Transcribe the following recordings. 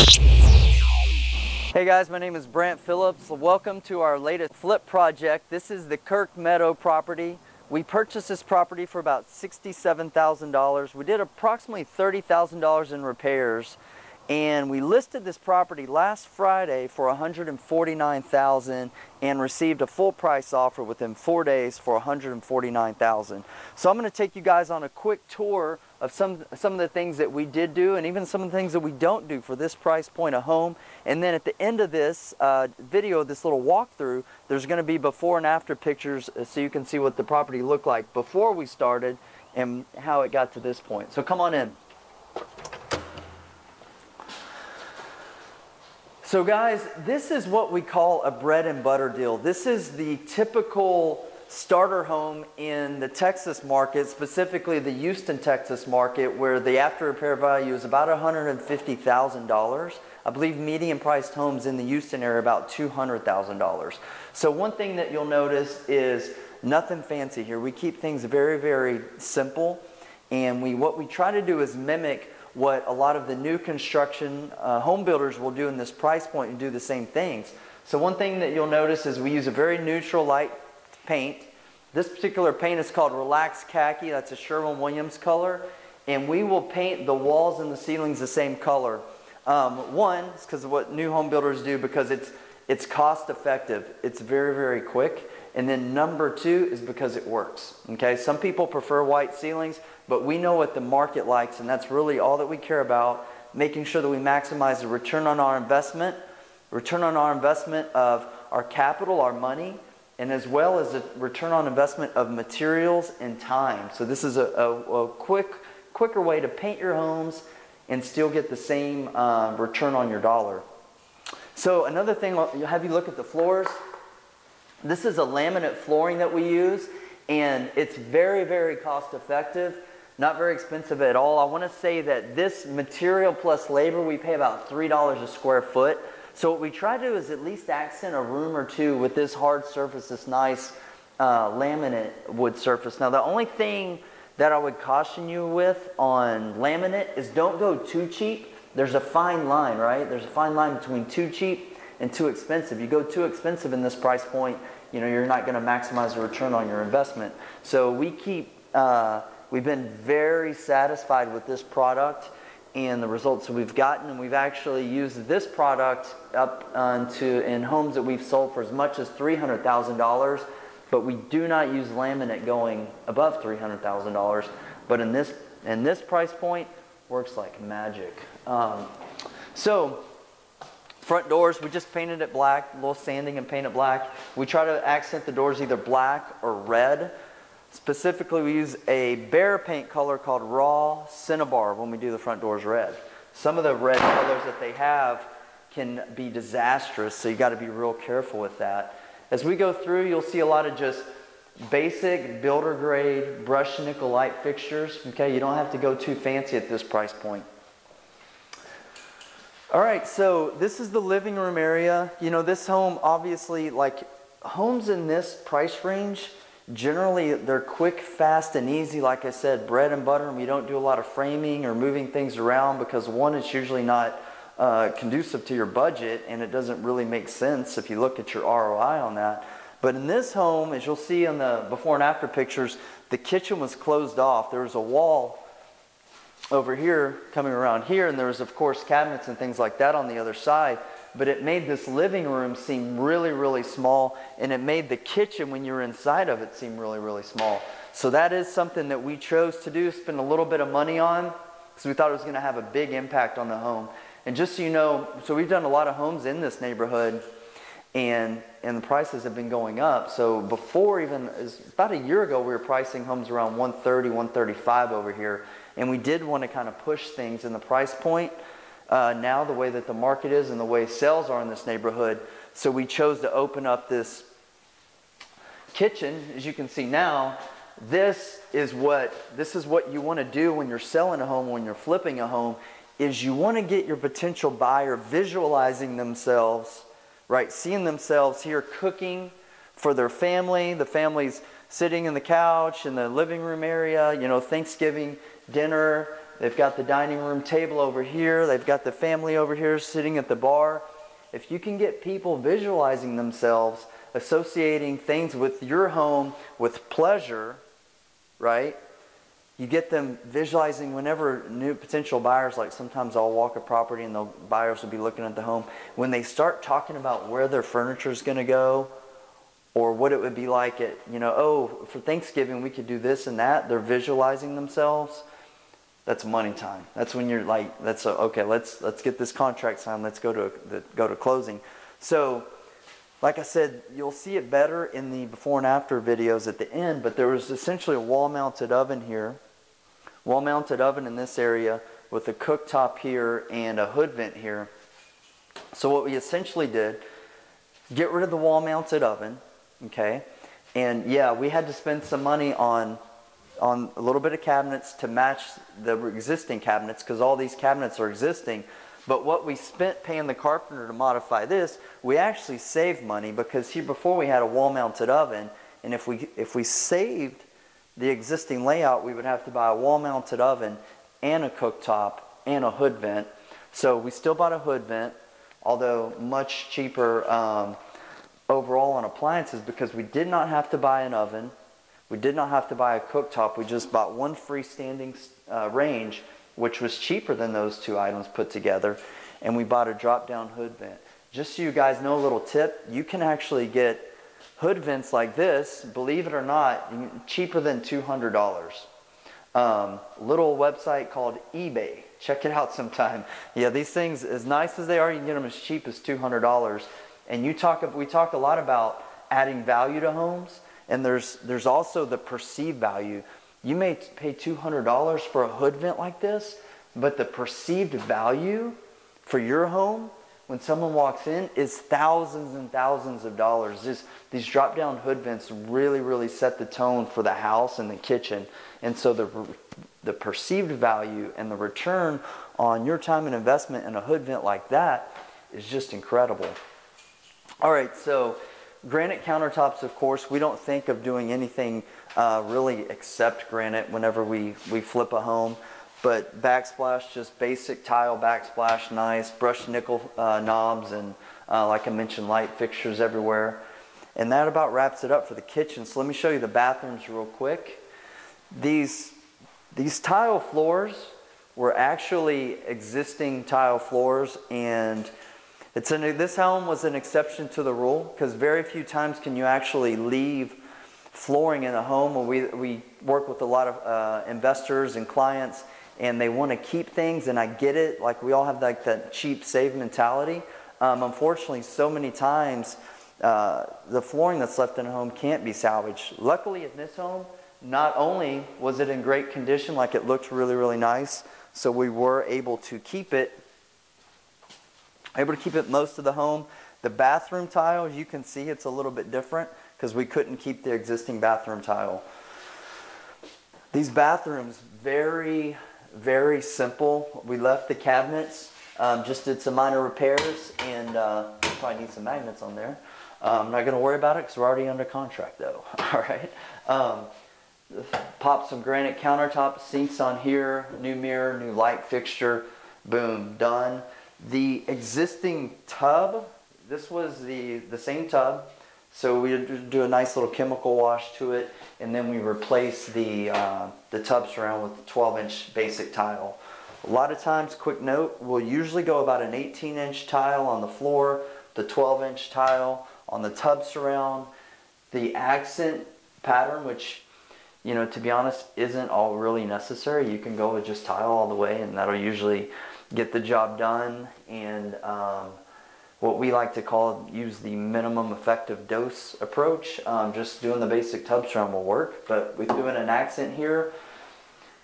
Hey guys, my name is Brant Phillips. Welcome to our latest flip project. This is the Kirk Meadow property. We purchased this property for about $67,000. We did approximately $30,000 in repairs, and we listed this property last Friday for $149,000 and received a full price offer within 4 days for $149,000. So I'm going to take you guys on a quick tour of some of the things that we did do, and even some of the things that we don't do for this price point of home. And then at the end of this video, this little walkthrough, there's going to be before and after pictures so you can see what the property looked like before we started and how it got to this point. So come on in. So guys, this is what we call a bread and butter deal. This is the typical starter home in the Texas market, specifically the Houston, Texas market, where the after repair value is about $150,000. I believe median priced homes in the Houston area are about $200,000. So one thing that you'll notice is nothing fancy here. We keep things very, very simple, and what we try to do is mimic what a lot of the new construction home builders will do in this price point and do the same things. So one thing that you'll notice is we use a very neutral light paint. This particular paint is called Relaxed Khaki. That's a Sherwin-Williams color, and we will paint the walls and the ceilings the same color. One is because of what new home builders do, because it's cost effective. It's very, very quick. And then number two is because it works. Okay, some people prefer white ceilings, but we know what the market likes, and that's really all that we care about, making sure that we maximize the return on our investment of our capital, our money, and as well as the return on investment of materials and time. So this is a quicker way to paint your homes and still get the same return on your dollar. So another thing, I'll have you look at the floors. This is a laminate flooring that we use, and it's very, very cost effective, not very expensive at all. I want to say that this material plus labor, we pay about $3 a square foot. So what we try to do is at least accent a room or two with this hard surface, this nice laminate wood surface. Now the only thing that I would caution you with on laminate is don't go too cheap. There's a fine line, right? There's a fine line between too cheap and too expensive. You go too expensive in this price point, you know, you're not going to maximize the return on your investment. So we've been very satisfied with this product and the results that we've gotten, and we've actually used this product up in homes that we've sold for as much as $300,000, but we do not use laminate going above $300,000. But in this price point, works like magic. So front doors, we just painted it black, a little sanding and paint it black. We try to accent the doors either black or red. Specifically, we use a Behr paint color called Raw Cinnabar when we do the front doors red. Some of the red colors that they have can be disastrous, so you got to be real careful with that. As we go through, you'll see a lot of just basic builder grade brushed nickel light fixtures. Okay, you don't have to go too fancy at this price point. All right, so this is the living room area. You know, this home, obviously, like homes in this price range, generally they're quick, fast, and easy. Like I said, bread and butter, and we don't do a lot of framing or moving things around because one, it's usually not conducive to your budget, and it doesn't really make sense if you look at your ROI on that. But in this home, as you'll see in the before and after pictures, the kitchen was closed off. There was a wall over here coming around here, and there was of course cabinets and things like that on the other side, but it made this living room seem really, really small, and it made the kitchen when you were inside of it seem really, really small. So that is something that we chose to do, spend a little bit of money on, because we thought it was going to have a big impact on the home. And just so you know, so we've done a lot of homes in this neighborhood, and the prices have been going up. So before even, about a year ago, we were pricing homes around $130, $135 over here, and we did want to kind of push things in the price point. Now the way that the market is and the way sales are in this neighborhood, so we chose to open up this kitchen. As you can see now, this is what you want to do when you're selling a home, when you're flipping a home, is you want to get your potential buyer visualizing themselves, right, seeing themselves here cooking for their family. The family's sitting in the couch in the living room area, you know, Thanksgiving dinner. They've got the dining room table over here. They've got the family over here sitting at the bar. If you can get people visualizing themselves, associating things with your home with pleasure, right? You get them visualizing whenever new potential buyers, like sometimes I'll walk a property and the buyers will be looking at the home. When they start talking about where their furniture is going to go or what it would be like at, you know, oh, for Thanksgiving we could do this and that. They're visualizing themselves. That's money time. That's when you're like, okay, let's get this contract signed. Let's go to closing. So, like I said, you'll see it better in the before and after videos at the end, but there was essentially a wall-mounted oven here. Wall-mounted oven in this area with a cooktop here and a hood vent here. So what we essentially did, get rid of the wall-mounted oven, okay? And yeah, we had to spend some money on a little bit of cabinets to match the existing cabinets because all these cabinets are existing. But what we spent paying the carpenter to modify this, we actually saved money because here before we had a wall-mounted oven, and if we saved the existing layout, we would have to buy a wall-mounted oven and a cooktop and a hood vent. So we still bought a hood vent, although much cheaper overall on appliances because we did not have to buy an oven. We did not have to buy a cooktop. We just bought one freestanding range, which was cheaper than those two items put together. And we bought a drop-down hood vent. Just so you guys know a little tip, you can actually get hood vents like this, believe it or not, cheaper than $200. Little website called eBay. Check it out sometime. Yeah, these things, as nice as they are, you can get them as cheap as $200. And we talk a lot about adding value to homes. And there's also the perceived value. You may pay $200 for a hood vent like this, but the perceived value for your home when someone walks in is thousands and thousands of dollars. These drop-down hood vents really, really set the tone for the house and the kitchen. And so the perceived value and the return on your time and investment in a hood vent like that is just incredible. All right, so granite countertops, of course, we don't think of doing anything really except granite whenever we flip a home. But backsplash, just basic tile backsplash, nice. Brushed nickel knobs and, like I mentioned, light fixtures everywhere. And that about wraps it up for the kitchen. So let me show you the bathrooms real quick. These tile floors were actually existing tile floors, and this home was an exception to the rule because very few times can you actually leave flooring in a home. We work with a lot of investors and clients, and they want to keep things, and I get it. Like, we all have like that cheap save mentality. Unfortunately, so many times the flooring that's left in a home can't be salvaged. Luckily in this home, not only was it in great condition, like it looked really, really nice, so we were able to keep it most of the home. The bathroom tile, as you can see, it's a little bit different because we couldn't keep the existing bathroom tile. These bathrooms, very, very simple. We left the cabinets, just did some minor repairs, and probably need some magnets on there. I'm not going to worry about it because we're already under contract though. All right. Pop some granite countertop, sinks on here, new mirror, new light fixture, boom, done. The existing tub, this was the same tub, so we do a nice little chemical wash to it, and then we replace the tub surround with the 12-inch basic tile. A lot of times, quick note, we'll usually go about an 18-inch tile on the floor, the 12-inch tile on the tub surround. The accent pattern, which, you know, to be honest, isn't all really necessary. You can go with just tile all the way, and that'll usually get the job done. And what we like to use the minimum effective dose approach. Just doing the basic tub surround will work, but with doing an accent here,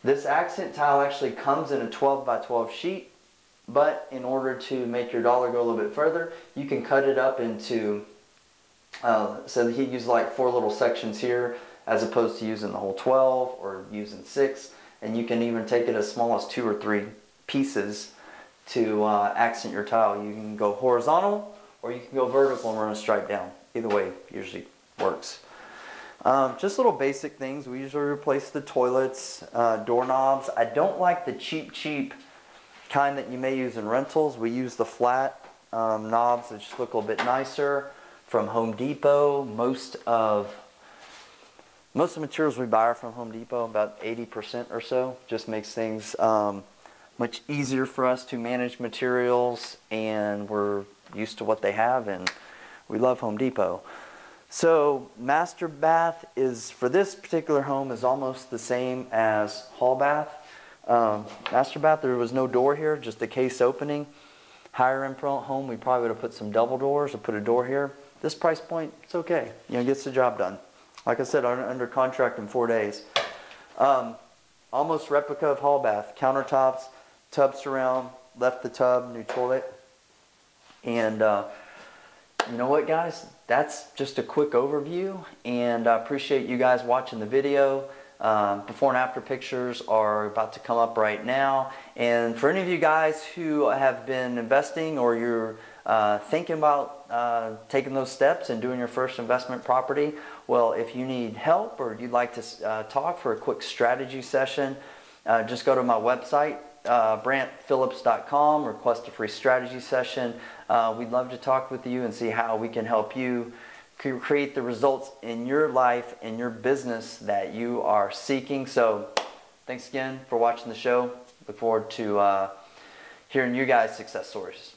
this accent tile actually comes in a 12 by 12 sheet, but in order to make your dollar go a little bit further, you can cut it up into, so he used like 4 little sections here as opposed to using the whole 12 or using 6, and you can even take it as small as 2 or 3 pieces to accent your tile. You can go horizontal or you can go vertical and run a stripe down. Either way usually works. Just little basic things. We usually replace the toilets, doorknobs. I don't like the cheap kind that you may use in rentals. We use the flat knobs that just look a little bit nicer from Home Depot. Most of the materials we buy are from Home Depot, about 80% or so. Just makes things much easier for us to manage materials, and we're used to what they have, and we love Home Depot. So master bath is, for this particular home, is almost the same as hall bath. Master bath, there was no door here, just a case opening. Higher end home, we probably would have put some double doors or put a door here. This price point, it's okay. You know, gets the job done. Like I said, under contract in 4 days. Almost replica of hall bath. Countertops, tub surround, left the tub, new toilet. And you know what, guys? That's just a quick overview, and I appreciate you guys watching the video. Before and after pictures are about to come up right now. And for any of you guys who have been investing, or you're thinking about taking those steps and doing your first investment property, well, if you need help or you'd like to talk for a quick strategy session, just go to my website, brantphillips.com, request a free strategy session. We'd love to talk with you and see how we can help you create the results in your life and your business that you are seeking. So thanks again for watching the show. Look forward to hearing you guys' success stories.